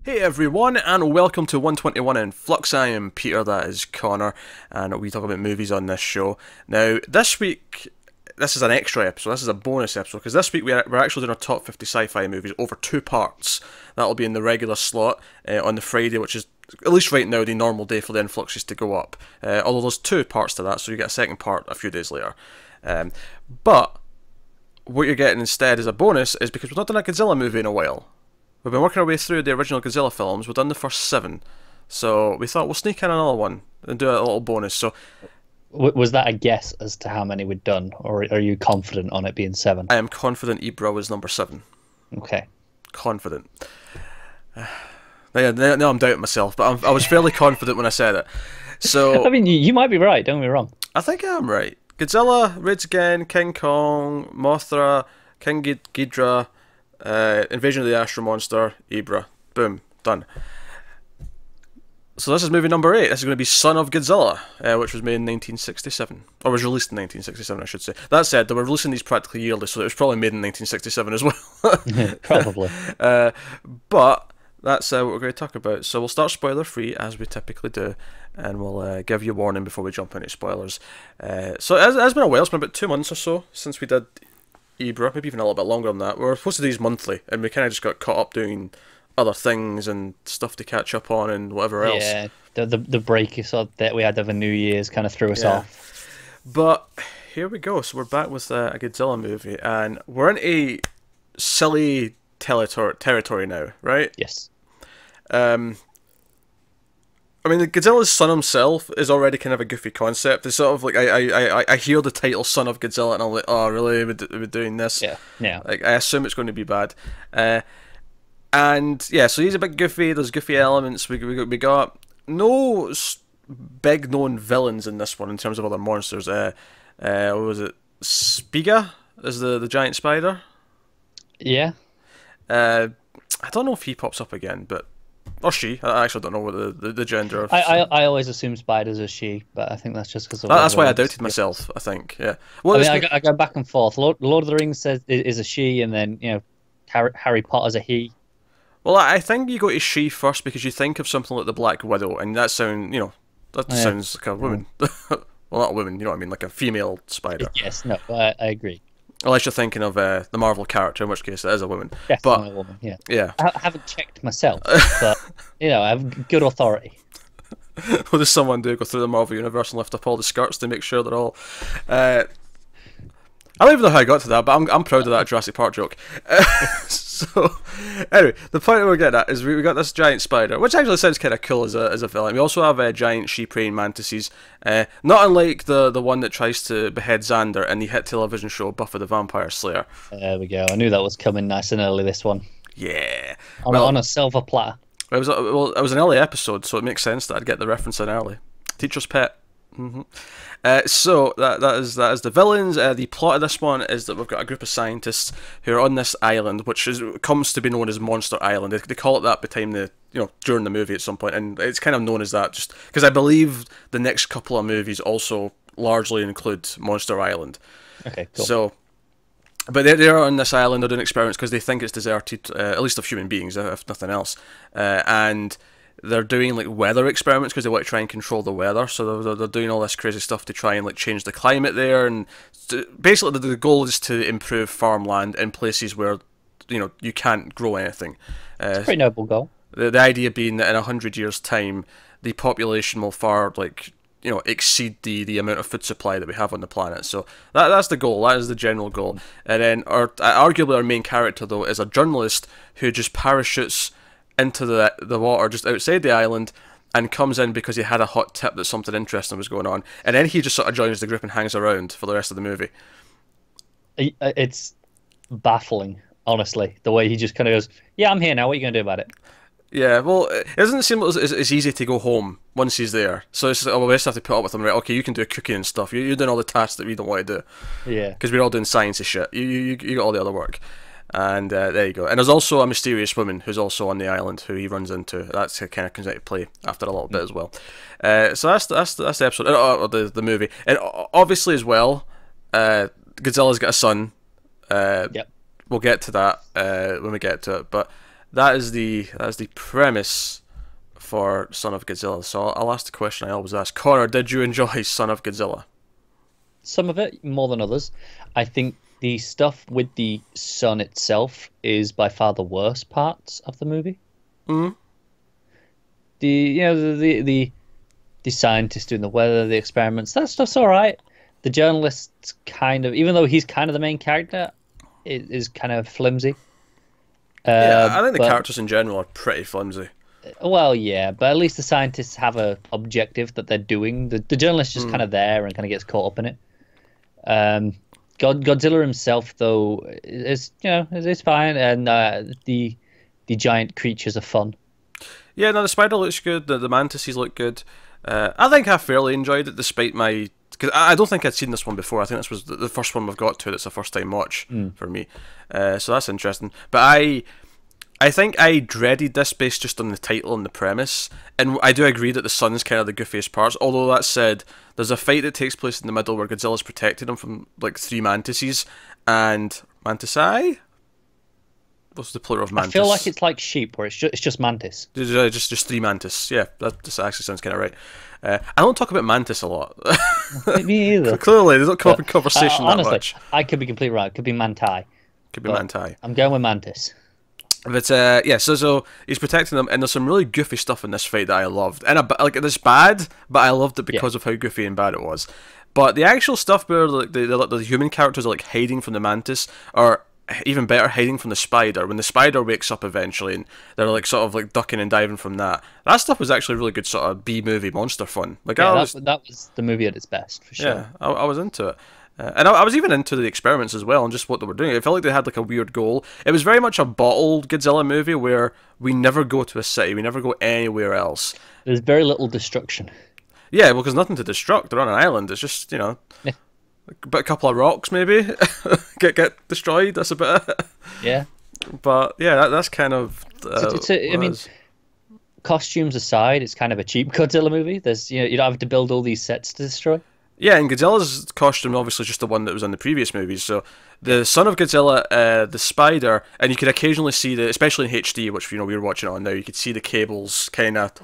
Hey everyone, and welcome to 121 in Flux. I am Peter, that is Connor, and we talk about movies on this show. Now, this week, this is an extra episode, this is a bonus episode, because this week we're actually doing our top 50 sci-fi movies over 2 parts. That'll be in the regular slot on the Friday, which is, at least right now, the normal day for the influxes to go up. Although there's 2 parts to that, so you get a second part a few days later. But, what you're getting instead as a bonus is because we've not done a Godzilla movie in a while. We've been working our way through the original Godzilla films. We've done the first 7. So we thought we'll sneak in another one and do a little bonus. So, was that a guess as to how many we'd done, or are you confident on it being 7? I am confident Ibra was number 7. Okay. Confident. Now I'm doubting myself, but I was fairly confident when I said it. So I mean, you might be right, don't be wrong. I think I am right. Godzilla, Raids Again, King Kong, Mothra, King Ghidorah, Invasion of the Astro Monster, Ibra. Boom. Done. So this is movie number 8. This is going to be Son of Godzilla, which was made in 1967. Or was released in 1967, I should say. That said, they were releasing these practically yearly, so it was probably made in 1967 as well. Probably. But that's what we're going to talk about. So we'll start spoiler-free, as we typically do, and we'll give you a warning before we jump into spoilers. So it has been a while. It's been about 2 months or so since we did Ibra, maybe even a little bit longer than that. We were supposed to do these monthly, and we kind of just got caught up doing other things and stuff to catch up on and whatever else. Yeah, the break that we had over New Year's kind of threw us off. But here we go. So we're back with a Godzilla movie, and we're in a silly territory now, right? Yes. I mean, Godzilla's son himself is already kind of a goofy concept. It's sort of like, I hear the title Son of Godzilla and I'm like, oh really, we're doing this? Yeah. Like, I assume it's going to be bad. And yeah, so he's a bit goofy, there's goofy elements, we got no big known villains in this one in terms of other monsters. What was it? Spiga is the giant spider? Yeah. I don't know if he pops up again, but... Or she. I actually don't know what the gender of... I always assume spiders are she, but I think that's just because of... That's why I doubted myself, I think, yeah. Well, I go back and forth. Lord of the Rings says is a she, and then, you know, Harry Potter's a he. Well, I think you go to she first because you think of something like the Black Widow, and that sounds like a woman. Well, not a woman, you know what I mean, like a female spider. Yes, no, I agree. Unless you're thinking of the Marvel character, in which case it is a woman. Definitely a woman, yeah. Yeah. I haven't checked myself, but, you know, I have good authority. What does someone do? Go through the Marvel Universe and lift up all the skirts to make sure they're all... I don't even know how I got to that, but I'm proud of that Jurassic Park joke. So, anyway, the point we're getting at is we got this giant spider, which actually sounds kind of cool as a villain. We also have giant she-praying mantises, not unlike the one that tries to behead Xander in the hit television show Buffy the Vampire Slayer. There we go. I knew that was coming nice and early, this one. Yeah. On a silver platter. It was an early episode, so it makes sense that I'd get the reference in early. Teacher's pet. So that is the villains. The plot of this one is that we've got a group of scientists who are on this island, which comes to be known as Monster Island. They call it that during the movie at some point, and it's kind of known as that just because I believe the next couple of movies also largely include Monster Island. Okay, cool. So, but they're on this island. They're doing experiments because they think it's deserted, at least of human beings, if nothing else, and they're doing like weather experiments because they want to try and control the weather. So they're doing all this crazy stuff to try and like change the climate there, and basically the goal is to improve farmland in places where you can't grow anything. It's a pretty noble goal. The idea being that in 100 years' time, the population will far exceed the amount of food supply that we have on the planet. So that's the goal. That is the general goal. And then arguably our main character though is a journalist who just parachutes into the water just outside the island and comes in because he had a hot tip that something interesting was going on, and then he just sort of joins the group and hangs around for the rest of the movie. It's baffling, honestly, the way he just kind of goes, yeah, I'm here now, what are you going to do about it? Yeah, well, it doesn't seem it's easy to go home once he's there, so it's just, we just have to put up with him, right? Okay, you can do cooking and stuff, you're doing all the tasks that we don't want to do. Yeah, because we're all doing sciencey shit. You got all the other work. And there you go. And there's also a mysterious woman who's also on the island who he runs into. That's kind of comes into play after a little bit as well. So that's the episode, or the movie. And obviously as well, Godzilla's got a son. Yep. We'll get to that when we get to it. But that is the premise for Son of Godzilla. So I'll ask the question I always ask. Connor, did you enjoy Son of Godzilla? Some of it more than others. I think the stuff with the sun itself is by far the worst parts of the movie. Mm. The scientists doing the weather, the experiments, that stuff's all right. The journalist's kind of, even though he's kind of the main character, it is kind of flimsy. Yeah, I think the characters in general are pretty flimsy. Well, yeah, but at least the scientists have a objective that they're doing. The journalist just kind of there and kind of gets caught up in it. Godzilla himself, though, is fine, and the giant creatures are fun. Yeah, no, the spider looks good. The mantises look good. I think I fairly enjoyed it, despite my... Because I don't think I'd seen this one before. I think this was the first one we've got to. That's a first-time watch for me. So that's interesting. But I think I dreaded this based just on the title and the premise. And I do agree that the sun's kind of the goofiest parts. Although that said, there's a fight that takes place in the middle where Godzilla's protecting him from like 3 mantises. And... Mantisai? What's the plural of mantis? I feel like it's like sheep, where it's just mantis. Just 3 mantis. Yeah, that just actually sounds kind of right. I don't talk about mantis a lot. Me either. Clearly, they don't come up in conversation that honestly, much. I could be completely right. It could be manti. Could be manti. I'm going with mantis. But yeah, so he's protecting them, and there's some really goofy stuff in this fight that I loved. And it's bad, but I loved it because of how goofy and bad it was. But the actual stuff where the human characters are like hiding from the mantis, or even better, hiding from the spider. When the spider wakes up eventually, and they're like sort of like ducking and diving from that. That stuff was actually really good, sort of B-movie monster fun. Like that was the movie at its best for sure. Yeah, I was into it. And I was even into the experiments as well, and just what they were doing. It felt like they had like a weird goal. It was very much a bottled Godzilla movie where we never go to a city, we never go anywhere else. There's very little destruction. Yeah, well, because nothing to destruct. They're on an island. It's just, a couple of rocks maybe get destroyed. That's about it. Yeah. But yeah, that's kind of. I mean, costumes aside, it's kind of a cheap Godzilla movie. There's you don't have to build all these sets to destroy. Yeah, and Godzilla's costume obviously just the one that was in the previous movies. So the Son of Godzilla, the spider, and you could occasionally see especially in HD, which we were watching on now, you could see the cables kind of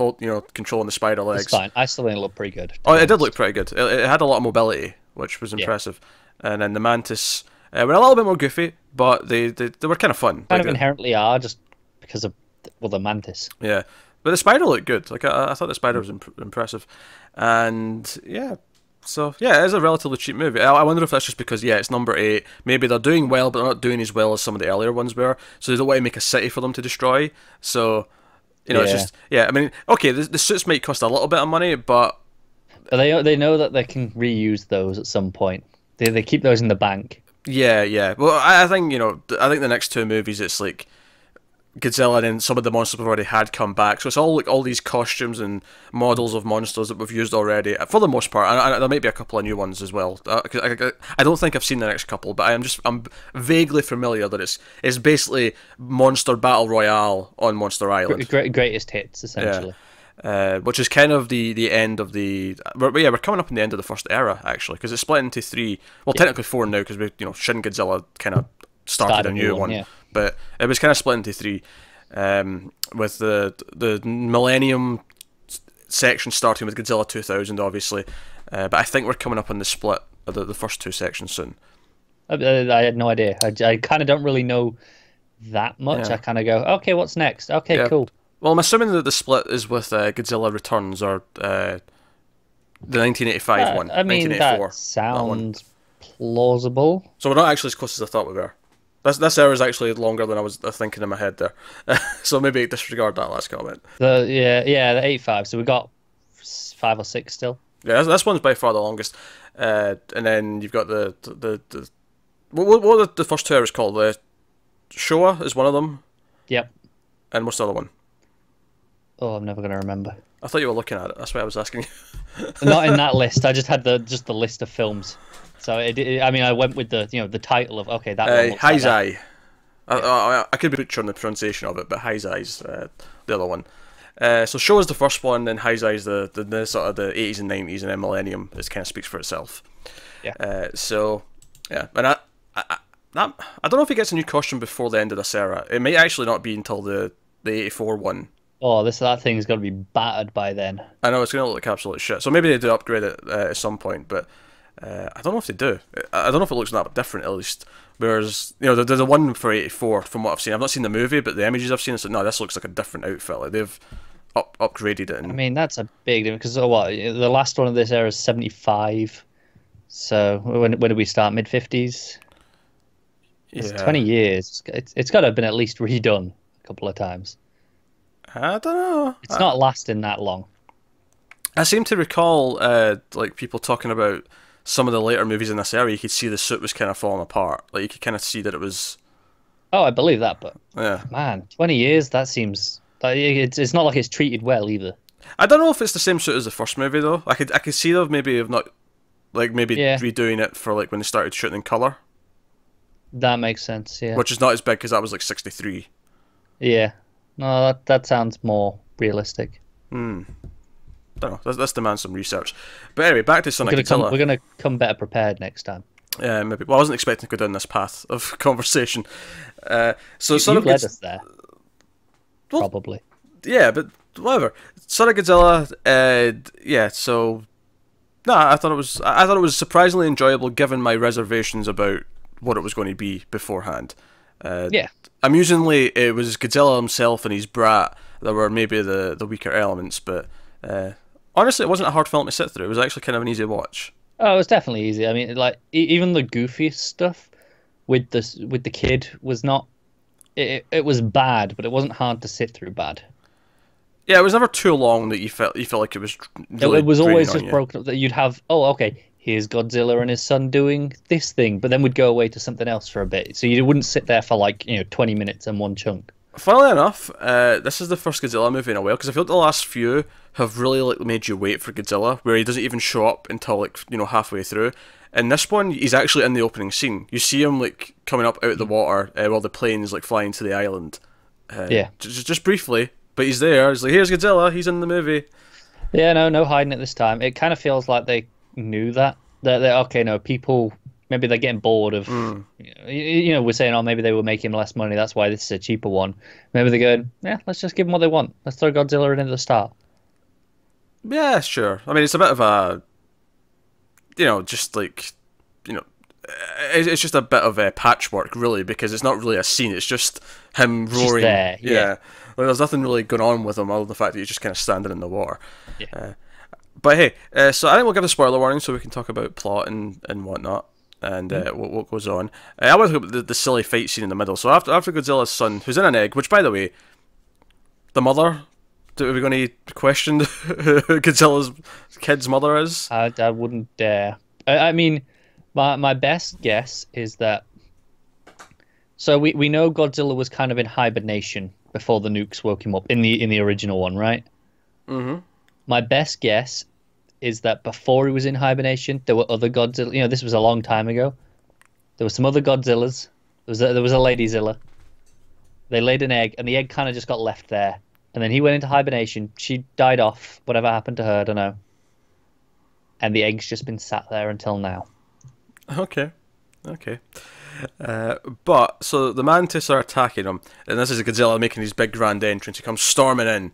controlling the spider legs. It's fine. I still think it looked pretty good. Oh, it did look pretty good. It had a lot of mobility, which was impressive. And then the mantis were a little bit more goofy, but they were kind of fun. Kind of inherently are, just because of the mantis. Yeah, but the spider looked good. Like I thought the spider was impressive, and yeah. So, yeah, it is a relatively cheap movie. I wonder if that's just because, it's number 8. Maybe they're doing well, but they're not doing as well as some of the earlier ones were. So they don't want to make a city for them to destroy. So, it's just... Yeah, I mean, okay, the suits might cost a little bit of money, but... But they know that they can reuse those at some point. They keep those in the bank. Yeah. Well, I think, I think the next 2 movies, it's like... Godzilla and then some of the monsters we've already had come back, so it's all like all these costumes and models of monsters that we've used already for the most part, and there might be a couple of new ones as well. I don't think I've seen the next couple, but I'm vaguely familiar that it's basically Monster Battle Royale on Monster Island. Greatest hits, essentially. Yeah. Which is kind of the end of the... we're coming up on the end of the first era, actually, because it's split into 3... Well, technically 4 now, because Shin Godzilla kind of started a new one. Yeah. But it was kind of split into 3, with the Millennium section starting with Godzilla 2000, obviously. But I think we're coming up on the split of the first 2 sections soon. I had no idea. I kind of don't really know that much. Yeah. I kind of go, okay, what's next? Okay, cool. Well, I'm assuming that the split is with Godzilla Returns, or the 1985 one. I mean, 1984, that sounds plausible. So we're not actually as close as I thought we were. This era is actually longer than I was thinking in my head there. So maybe disregard that last comment. The 85. So we got 5 or 6 still. Yeah, this one's by far the longest. And then you've got the what are the first 2 eras called? The Showa is one of them. Yep. And what's the other one? Oh, I'm never gonna remember. I thought you were looking at it. That's why I was asking you. Not in that list. I just had the list of films. So I went with the title of that one. Heisei. I could be butchering the pronunciation of it, but Heisei's the other one. So Show is the first one, and Heisei's the sort of the 80s and 90s, and then Millennium kind of speaks for itself. Yeah. So yeah, and I don't know if he gets a new costume before the end of this era. It may actually not be until the the 84 one. Oh, that thing's got to be battered by then. I know it's going to look like absolute shit. So maybe they do upgrade it at some point, but I don't know if they do. I don't know if it looks that different at least. Whereas, you know, there's a one for 84 from what I've seen. I've not seen the movie, but the images I've seen, it's like, no, this looks like a different outfit. Like they've upgraded it. I mean, that's a big difference because what the last one of this era is 75. So when did we start? Mid-50s. It's 20 years. It's got to have been at least redone a couple of times. I don't know. It's not lasting that long. I seem to recall like people talking about some of the later movies in this era. You could see the suit was kind of falling apart. Like you could kind of see that it was. Oh, I believe that, but yeah, man, 20 years. That seems. It's not like it's treated well either. I don't know if it's the same suit as the first movie though. I could see them maybe of not like maybe redoing it for like when they started shooting in color. That makes sense. Yeah. Which is not as big because that was like 63. Yeah. No, that sounds more realistic. Don't know. Let's demand some research. But anyway, back to Son of Godzilla. We're gonna come better prepared next time. Yeah, maybe. Well, I wasn't expecting to go down this path of conversation. So Son of led us there. Well, probably. Yeah, but whatever. Son of Godzilla. Yeah. So, no, I thought it was surprisingly enjoyable given my reservations about what it was going to be beforehand. Yeah. Amusingly, it was Godzilla himself and his brat that were maybe the weaker elements, but honestly, it wasn't a hard film to sit through. It was actually kind of an easy watch. Oh, it was definitely easy. I mean, like even the goofiest stuff with the kid was not. It was bad, but it wasn't hard to sit through bad. Yeah, it was never too long that you felt like it was. Really it was always just broken up that you'd have. Oh, okay. Here's Godzilla and his son doing this thing, but then we'd go away to something else for a bit. So you wouldn't sit there for like 20 minutes in one chunk. Funnily enough, this is the first Godzilla movie in a while because I feel like the last few have really like made you wait for Godzilla, where he doesn't even show up until like halfway through. In this one, he's actually in the opening scene. You see him like coming up out of the water while the plane's like flying to the island. Yeah, just briefly, but he's there. He's like, here's Godzilla. He's in the movie. Yeah, no hiding it this time. It kind of feels like they knew that okay, no, people maybe they're getting bored of we're saying, oh, maybe they were making less money, that's why this is a cheaper one. Maybe they're going, yeah, let's just give them what they want, let's throw Godzilla in at the start. Yeah, sure. I mean, it's a bit of a just like it's just a bit of a patchwork really, because it's not really a scene, it's just him roaring. Just there, yeah. Well, there's nothing really going on with him other than the fact that he's just kind of standing in the water. Yeah. But hey, so I think we'll give a spoiler warning so we can talk about plot and whatnot and what goes on. I want to talk about the silly fight scene in the middle. So after Godzilla's son, who's in an egg, which by the way, the mother, are we going to question who Godzilla's kid's mother is? I wouldn't dare. I mean, my best guess is that. So we know Godzilla was kind of in hibernation before the nukes woke him up in the original one, right? Mm-hmm. My best guess is that before he was in hibernation, there were other Godzilla. This was a long time ago. There were some other Godzillas. There was a Lady Zilla. They laid an egg, and the egg kind of just got left there. And then he went into hibernation. She died off. Whatever happened to her, I don't know. And the egg's just been sat there until now. Okay. But so the mantis are attacking him, and this is Godzilla making his big grand entrance. He comes storming in.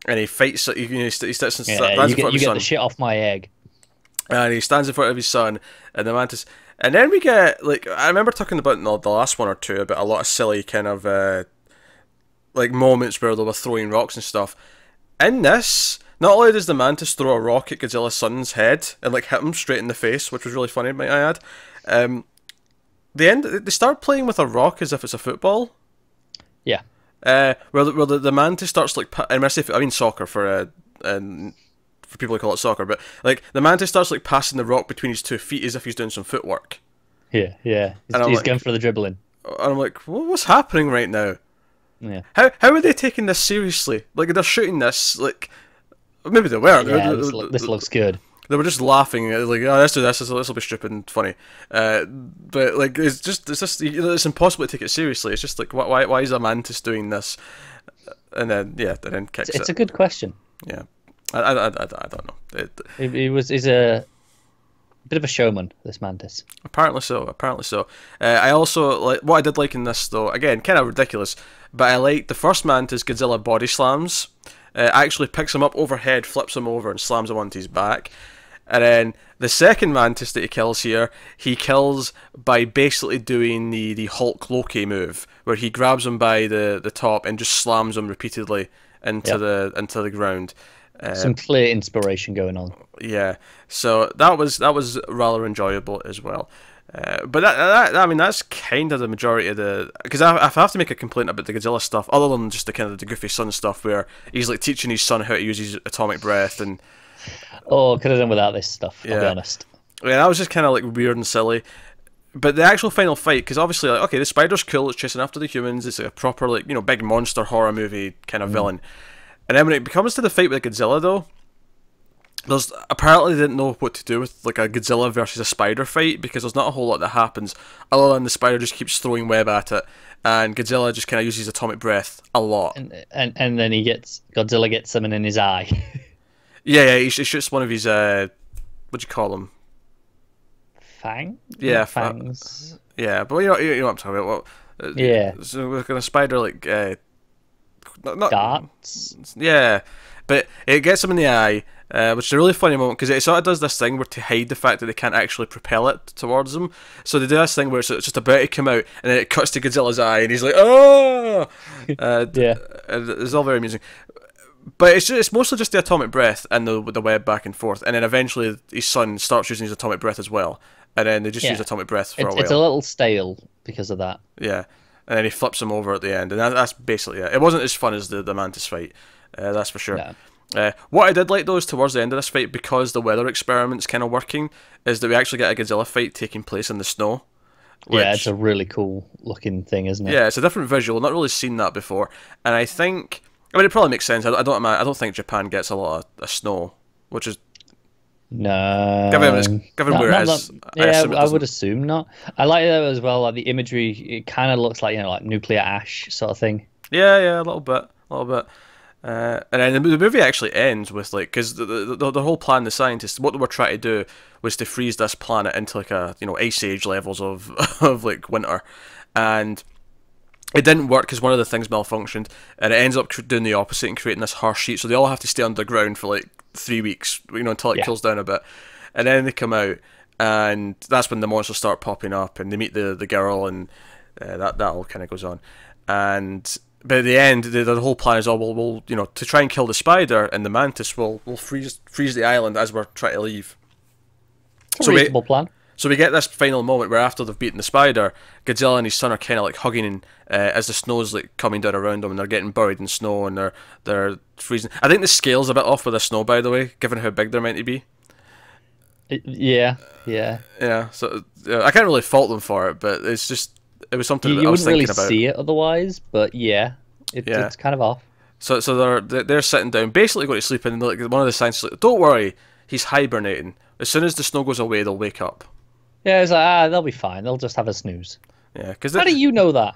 And he fights. He stands in front of his son. You get the shit off my egg. And he stands in front of his son, and the mantis. And then we get like I remember talking about in the last one or two about a lot of silly kind of like moments where they were throwing rocks and stuff. In this, not only does the mantis throw a rock at Godzilla's son's head and like hit him straight in the face, which was really funny, might I add. They start playing with a rock as if it's a football. Yeah. Where the mantis starts like, and when I mean soccer for people who call it soccer, but like the mantis starts like passing the rock between his 2 feet as if he's doing some footwork. Yeah. He's going for the dribbling. And I'm like, what's happening right now? Yeah. How are they taking this seriously? Like they're shooting this like maybe they weren't. Yeah, this looks good. They were just laughing like, oh, let's do this. This will be stupid and funny. But like, it's impossible to take it seriously. It's just like, why is a mantis doing this? And then kicks it. It's a good question. Yeah, I don't know. He's a bit of a showman, this mantis. Apparently so. Apparently so. I also like what I did like in this though. Again, kind of ridiculous, but I liked the first mantis Godzilla body slams. Actually picks him up overhead, flips him over, and slams him onto his back. And then the second mantis that he kills here, he kills by basically doing the Hulk Loki move, where he grabs him by the top and just slams him repeatedly into the ground. Some clear inspiration going on. Yeah, so that was rather enjoyable as well. But that I mean that's kind of the majority of the, because I have to make a complaint about the Godzilla stuff, other than just the kind of the goofy son stuff where he's like teaching his son how to use his atomic breath and. Oh, could have done without this stuff. I'll be honest. Yeah, that was just kind of like weird and silly. But the actual final fight, because obviously, like, okay, the spider's cool, it's chasing after the humans, it's like a proper, like, you know, big monster horror movie kind of villain. And then when it comes to the fight with Godzilla, though, there's apparently they didn't know what to do with like a Godzilla versus a spider fight, because there's not a whole lot that happens other than the spider just keeps throwing web at it, and Godzilla just kind of uses atomic breath a lot. And then Godzilla gets something in his eye. Yeah, he shoots one of his what do you call them? Fang? Yeah, fangs. Yeah, but you know what I'm talking about. Yeah. So we're gonna spider like not darts. Yeah, but it gets him in the eye, which is a really funny moment because it sort of does this thing where to hide the fact that they can't actually propel it towards them. So they do this thing where it's just about to come out, and then it cuts to Godzilla's eye, and he's like, "Oh!" Yeah, it's all very amusing. But it's mostly just the atomic breath and the web back and forth, and then eventually his son starts using his atomic breath as well, and then they just use atomic breath for a while. It's a little stale because of that. Yeah, and then he flips him over at the end, and that's basically it. It wasn't as fun as the mantis fight, that's for sure. No. What I did like though is towards the end of this fight, because the weather experiment's kind of working, is that we actually get a Godzilla fight taking place in the snow. Yeah, it's a really cool looking thing, isn't it? Yeah, it's a different visual. Not really seen that before, and I think. I mean, it probably makes sense. I don't think Japan gets a lot of snow, which is no. Given where it is, I would assume not. I like that as well. Like the imagery, it kind of looks like like nuclear ash sort of thing. Yeah, a little bit. And then the movie actually ends with like, because the whole plan, the scientists, what they were trying to do was to freeze this planet into like a ice age levels of of like winter, and. It didn't work because one of the things malfunctioned, and it ends up doing the opposite and creating this harsh heat. So they all have to stay underground for like 3 weeks, until it cools down a bit, and then they come out, and that's when the monsters start popping up, and they meet the girl, and that all kind of goes on. And but at the end, the whole plan is we'll to try and kill the spider and the mantis, we'll freeze the island as we're trying to leave. It's a reasonable plan. So we get this final moment where after they've beaten the spider, Godzilla and his son are kind of like hugging as the snow's like coming down around them, and they're getting buried in snow, and they're freezing. I think the scale's a bit off with the snow, by the way, given how big they're meant to be. Yeah. So I can't really fault them for it, but it was something that I was thinking about. You wouldn't really see it otherwise, but it's kind of off. So they're sitting down, basically going to sleep, and like one of the scientists is like, "Don't worry, he's hibernating. As soon as the snow goes away, they'll wake up." Yeah, it's like, they'll be fine. They'll just have a snooze. Yeah, because how do you know that?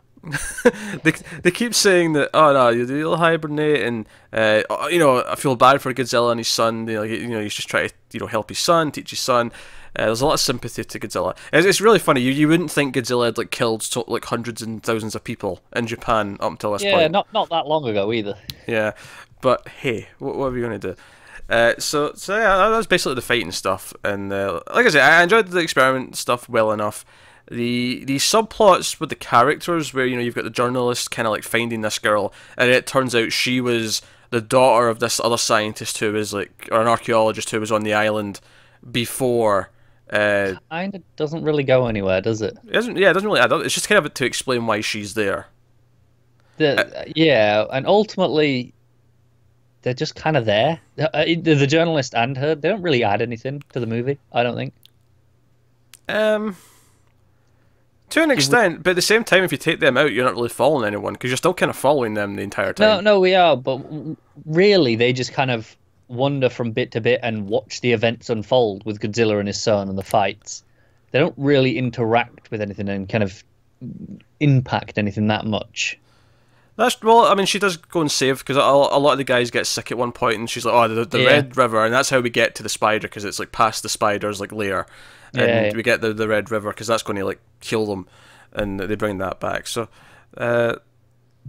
they keep saying that, oh no, you'll hibernate, and I feel bad for Godzilla and his son. He's just trying to help his son, teach his son. There's a lot of sympathy to Godzilla. It's really funny. You wouldn't think Godzilla had like killed like hundreds and thousands of people in Japan up until this point. Yeah, not that long ago either. Yeah, but hey, what are we going to do? So yeah, that was basically the fighting stuff, and like I said, I enjoyed the experiment stuff well enough. The subplots with the characters, where you've got the journalist kind of like finding this girl, and it turns out she was the daughter of this other scientist who was like, or an archaeologist who was on the island before. Kind of doesn't really go anywhere, does it? It doesn't really add up. It's just kind of to explain why she's there. And ultimately, they're just kind of there. The journalist and her, they don't really add anything to the movie, I don't think. To an extent, but at the same time, if you take them out, you're not really following anyone, because you're still kind of following them the entire time. No, we are, but really, they just kind of wander from bit to bit and watch the events unfold with Godzilla and his son and the fights. They don't really interact with anything and kind of impact anything that much. Well, I mean, she does go and save, because a lot of the guys get sick at one point, and she's like, oh, the Red River, and that's how we get to the spider, because it's like past the spider's like lair, and we get the Red River, because that's going to like kill them, and they bring that back. So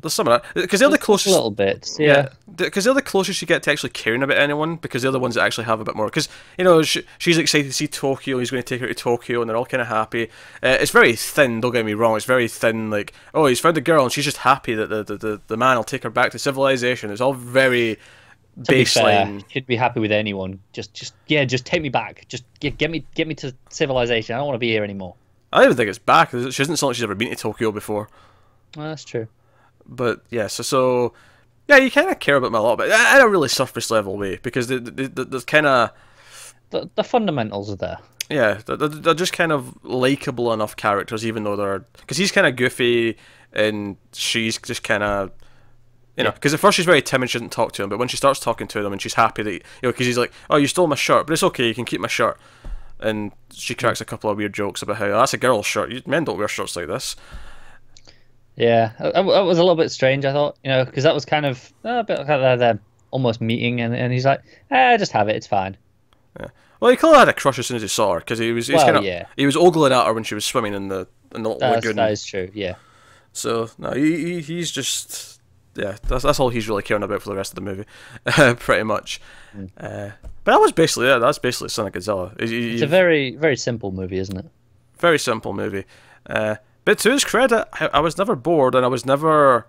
there's some of that, because they're the closest little bits, because they're the closest you get to actually caring about anyone, because they're the ones that actually have a bit more. Because you know, she's excited to see Tokyo. He's going to take her to Tokyo, and they're all kind of happy. It's very thin. Don't get me wrong. It's very thin. Like, oh, he's found a girl, and she's just happy that the man will take her back to civilization. It's all very baseline. She'd be happy with anyone. Just take me back. Just get me to civilization. I don't want to be here anymore. I don't even think it's back. She doesn't sound like she's ever been to Tokyo before. Well, that's true. But yeah, so yeah, you kind of care about them a lot, but in a really surface level way, because there's kind of the fundamentals are there. Yeah, they're just kind of likable enough characters, even though they're, because he's kind of goofy and she's just kind of, you know, because at first she's very timid, she doesn't talk to him, but when she starts talking to him and she's happy that, you know, because he's like, oh, you stole my shirt, but it's okay, you can keep my shirt, and she cracks a couple of weird jokes about how, oh, that's a girl's shirt, men don't wear shirts like this. Yeah, that was a little bit strange, I thought, you know, because that was kind of a bit like they're almost meeting, and he's like, just have it, it's fine. Yeah. Well, he clearly had a crush as soon as he saw her, because he was ogling at her when she was swimming in the lagoon. That is true, yeah. So no, he's just, yeah, that's all he's really caring about for the rest of the movie, pretty much. But that was basically it. That's basically Son of Godzilla. It's a very, very simple movie, isn't it? Very simple movie. But to his credit, I was never bored, and I was never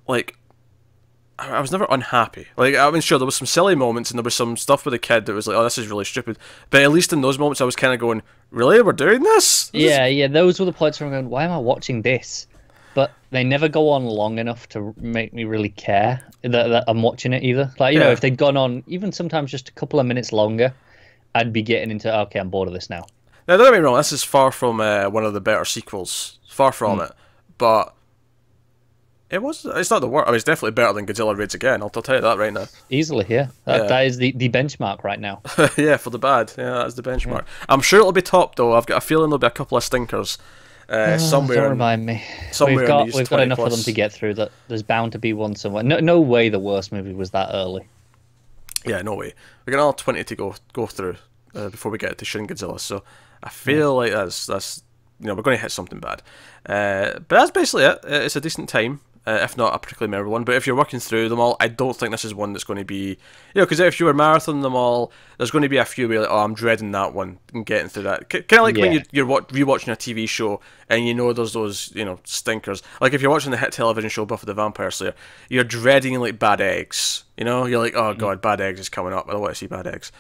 unhappy. Like, I mean, sure, there was some silly moments, and there was some stuff with the kid that was like, oh, this is really stupid. But at least in those moments, I was kind of going, really, we're doing this? Yeah, those were the points where I'm going, why am I watching this? But they never go on long enough to make me really care that I'm watching it either. Like, you know, if they'd gone on even sometimes just a couple of minutes longer, I'd be getting into, okay, I'm bored of this now. Now, don't get me wrong, this is far from one of the better sequels. Far from it. But it's not the worst. I mean, it's definitely better than Godzilla Raids Again. I'll tell you that right now. Easily, yeah. That is the benchmark right now. Yeah, for the bad. Yeah, that's the benchmark. Yeah. I'm sure it'll be top, though. I've got a feeling there'll be a couple of stinkers somewhere. Don't remind me. We've got enough of them to get through. That there's bound to be one somewhere. No way the worst movie was that early. Yeah, no way. We've got another 20 to go through before we get to Shin Godzilla. So I feel like that's you know, we're going to hit something bad. But that's basically it. It's a decent time. If not a particularly memorable one, but if you're working through them all, I don't think this is one that's going to be, you know, because if you were marathoning them all, there's going to be a few where you're like, oh, I'm dreading that one and getting through that. Kind of like when you're rewatching a TV show and you know there's those, you know, stinkers. Like if you're watching the hit television show Buffy the Vampire Slayer, you're dreading like Bad Eggs. You know, you're like, oh god, Bad Eggs is coming up. I don't want to see Bad Eggs.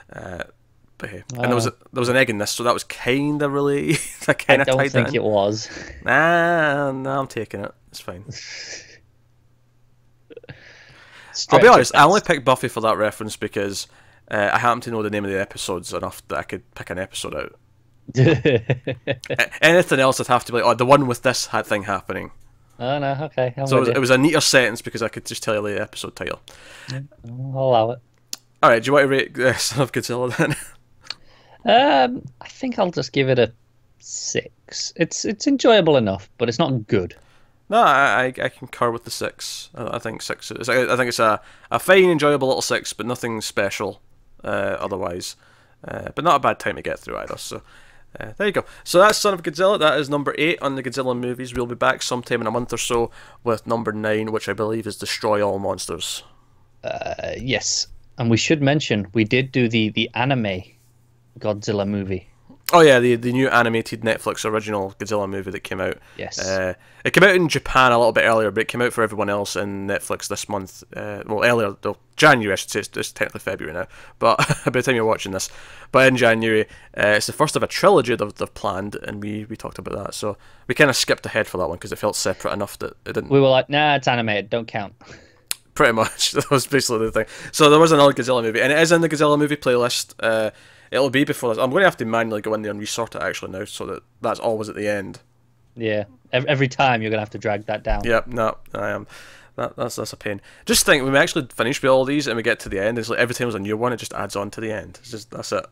But hey, and there was an egg in this, so that was kind of really. I don't think it was. Nah, I'm taking it. It's fine. I'll be honest, I only picked Buffy for that reference because I happen to know the name of the episodes enough that I could pick an episode out. Anything else, I'd have to be like, oh, the one with this thing happening. Oh, no, okay. It was a neater sentence because I could just tell you the episode title. Yeah, I'll allow it. Alright, do you want to rate Son of Godzilla then? I think I'll just give it a 6. It's enjoyable enough, but it's not good. No, I concur with the 6. I think 6. I think it's a fine, enjoyable little 6, but nothing special otherwise. But not a bad time to get through either. So there you go. So that's Son of Godzilla. That is number 8 on the Godzilla movies. We'll be back sometime in a month or so with number 9, which I believe is Destroy All Monsters. Yes, and we should mention we did do the anime Godzilla movie. Oh yeah, the new animated Netflix original Godzilla movie that came out. Yes. It came out in Japan a little bit earlier, but it came out for everyone else in Netflix this month. Well, earlier, though, January, I should say. It's technically February now, but by the time you're watching this. But in January, it's the first of a trilogy they've planned, and we talked about that. So we kind of skipped ahead for that one because it felt separate enough that it didn't... We were like, nah, it's animated, don't count. Pretty much. That was basically the thing. So there was another Godzilla movie, and it is in the Godzilla movie playlist. It'll be before this. I'm going to have to manually go in there and resort it actually now, so that's always at the end. Yeah, every time you're going to have to drag that down. Yep, no, I am. That's a pain. Just think, when we actually finish with all these and we get to the end, it's like every time there's a new one, it just adds on to the end. It's just, that's it.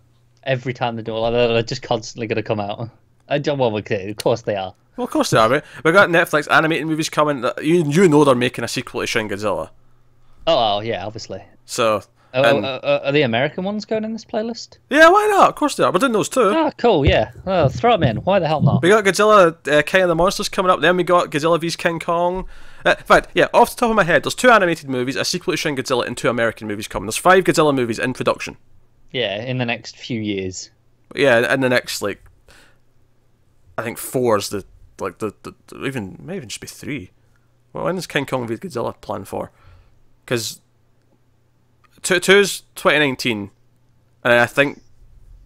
Every time they do it, they're just constantly going to come out. Of course they are. Well, of course they are, right? We've got Netflix animated movies coming. You know they're making a sequel to Shin Godzilla. Oh, yeah, obviously. So... are the American ones going in this playlist? Yeah, why not? Of course they are. We're doing those too. Ah, cool, yeah. Well, throw them in. Why the hell not? We got Godzilla, King of the Monsters coming up. Then we got Godzilla vs King Kong. In fact, yeah, off the top of my head, there's 2 animated movies, a sequel to Shin Godzilla, and 2 American movies coming. There's 5 Godzilla movies in production. Yeah, in the next few years. Yeah, in the next, like, I think 4 is the even maybe just be 3. Well, when is King Kong vs Godzilla planned for? Because 2's 2019, and I think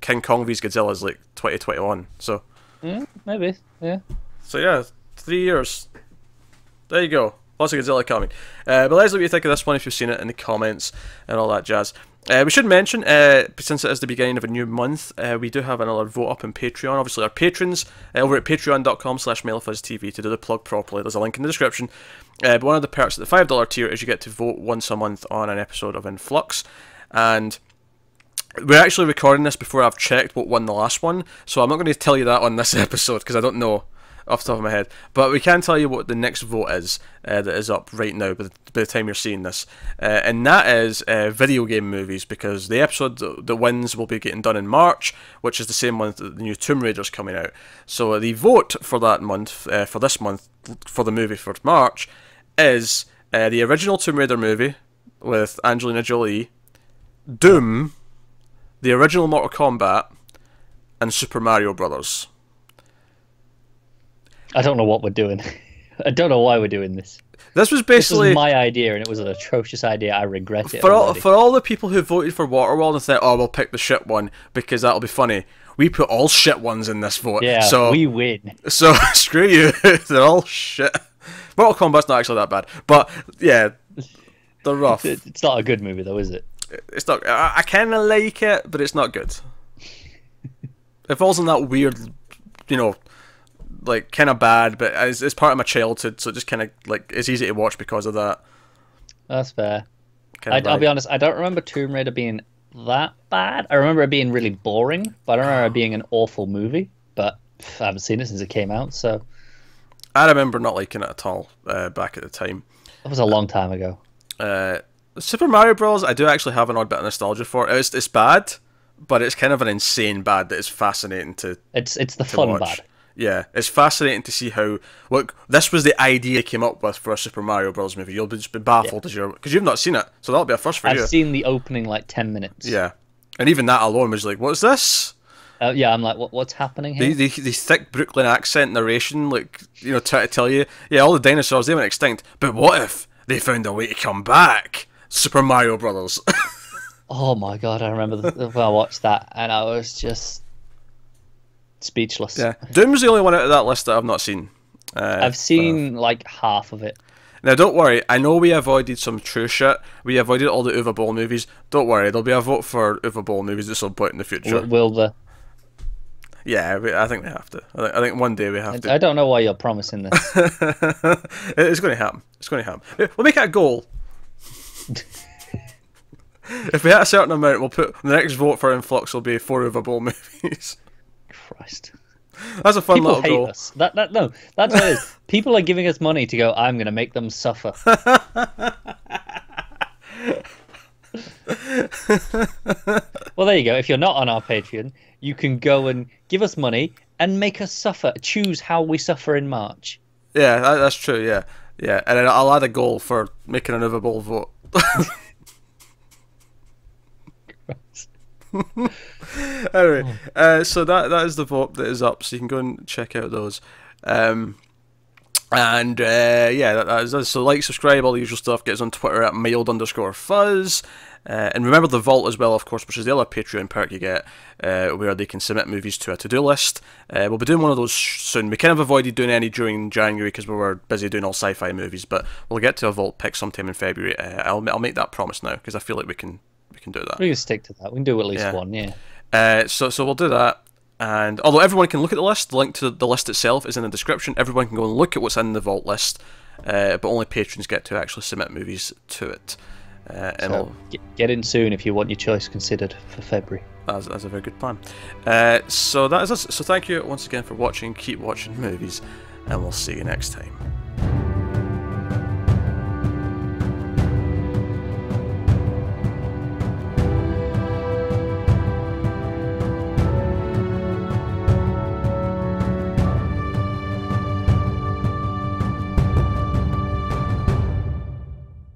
King Kong vs Godzilla is like 2021. So maybe, yeah. So yeah, 3 years. There you go. Lots of Godzilla coming. But let us know what you think of this one if you've seen it in the comments and all that jazz. We should mention, since it is the beginning of a new month, we do have another vote up on Patreon. Obviously, our patrons over at patreon.com/MailFuzzTV to do the plug properly. There's a link in the description. But one of the perks at the $5 tier is you get to vote once a month on an episode of In Flux. And we're actually recording this before I've checked what won the last one, so I'm not going to tell you that on this episode because I don't know off the top of my head. But we can tell you what the next vote is that is up right now by the time you're seeing this. And that is video game movies, because the episode that wins will be getting done in March, which is the same month that the new Tomb Raider's coming out. So the vote for that month, for this month, for the movie for March, is the original Tomb Raider movie with Angelina Jolie, Doom, the original Mortal Kombat, and Super Mario Brothers. I don't know what we're doing. I don't know why we're doing this. This was basically... This was my idea, and it was an atrocious idea. I regret it for already. For all the people who voted for Waterworld and said, oh, we'll pick the shit one because that'll be funny, we put all shit ones in this vote. Yeah, so, we win. So, screw you. They're all shit. Mortal Kombat's not actually that bad. But, yeah, they're rough. It's not a good movie, though, is it? It's not... I kind of like it, but it's not good. It falls in that weird, you know... like kind of bad, but it's part of my childhood, so it just kind of like it's easy to watch because of that. That's fair. I'll be honest, I don't remember Tomb Raider being that bad. I remember it being really boring, but I don't remember it being an awful movie. But I haven't seen it since it came out, so I remember not liking it at all back at the time. That was a long time ago. Super Mario Bros. I do actually have an odd bit of nostalgia for. It's bad, but it's kind of an insane bad that is fascinating to. It's the fun watch. bad. Yeah, it's fascinating to see how this was the idea they came up with for a Super Mario Bros. Movie. You'll just be baffled as because you've not seen it, so that'll be a first for you. I've seen the opening like 10 minutes. Yeah, and even that alone was like, what's this? Yeah, I'm like, what's happening here? The thick Brooklyn accent narration, like, you know, try to tell you, yeah, all the dinosaurs, they went extinct, but what if they found a way to come back? Super Mario Brothers. Oh my god, I remember when I watched that, and I was just speechless. Yeah, Doom's the only one out of that list that I've not seen. I've seen like half of it. Now, don't worry. I know we avoided some true shit. We avoided all the Uwe Boll movies. Don't worry. There'll be a vote for Uwe Boll movies at some point in the future. Will there? Yeah, I think they have to. I think one day we have to. I don't know why you're promising this. It's going to happen. It's going to happen. We'll make it a goal. If we hit a certain amount, we'll put the next vote for Influx will be 4 Uwe Boll movies. Christ. That's a fun People little hate goal. us. No, that's what it is. People are giving us money to go, I'm going to make them suffer. Well, there you go. If you're not on our Patreon, you can go and give us money and make us suffer. Choose how we suffer in March. Yeah, that's true, yeah. Yeah, and then I'll add a goal for making an Uwe Boll vote. Anyway, so that is the vote that is up, so you can go and check out those. Yeah, that is so. Like, subscribe, all the usual stuff. Get us on Twitter at mild_fuzz. And remember the vault as well, of course, which is the other Patreon perk you get, where they can submit movies to a to-do list. We'll be doing one of those soon. We kind of avoided doing any during January because we were busy doing all sci-fi movies, but we'll get to a vault pick sometime in February. I'll make that promise now because I feel like we can do that. We can stick to that. We can do at least one, yeah. So we'll do that. And although everyone can look at the list, the link to the list itself is in the description. Everyone can go and look at what's in the vault list, but only patrons get to actually submit movies to it. So get in soon if you want your choice considered for February. That's a very good plan. So that is us. So thank you once again for watching. Keep watching movies, and we'll see you next time.